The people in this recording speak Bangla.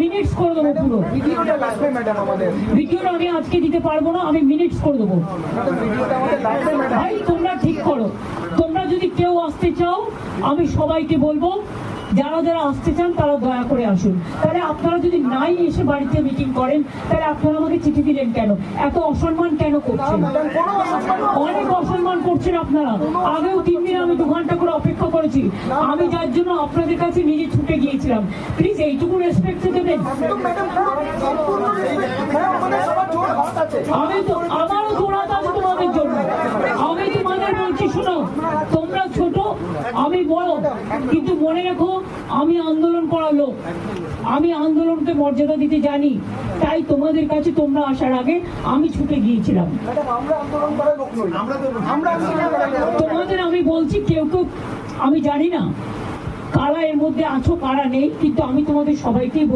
মিনিটস করে দেবো পুরো ভিডিওটা লাগবে ম্যাডাম আমাদের। ভিডিওটা আমি আজকে দিতে পারবো না, আমি মিনিটস করে দেবো। ভিডিওটা আমাদের লাগবে ম্যাডাম। ভাই তোমরা ঠিক করো, তোমরা যদি কেউ আসতে চাও আমি সবাইকে বলবো যারা যারা আসতে চান তারা দয়া করে আসুন। তাহলে আপনারা যদি নাই এসে বাড়িতে মিটিং করেন তাহলে আপনারা আমাকে চিঠি দিলেন কেন? এত অসম্মান কেন করছেন? অনেক অসম্মান করছেন আপনারা। আগেও 3 দিন আমি 2 ঘন্টা করে অপেক্ষা করেছি, আমি যার জন্য আপনাদের কাছে নিজে ছুটে গিয়েছিলাম। প্লিজ এইটুকু রেসপেক্ট দেবেন। আমি তো আমারও দৌড়াতে আছে তোমাদের জন্য। আমি তোমাদের বলছি শোনো, তোমরা ছোট আমি বড়, কিন্তু মনে রেখো আমি আন্দোলন করার লোক, আমি আন্দোলনকে মর্যাদা দিতে জানি। তাই তোমাদের কাছে তোমরা আসার আগে আমি ছুটে গিয়েছিলাম। তোমাদের আমি বলছি কেউ কেউ আমি জানি না কারা এর মধ্যে আছো কারা নেই, কিন্তু আমি তোমাদের সবাইকেই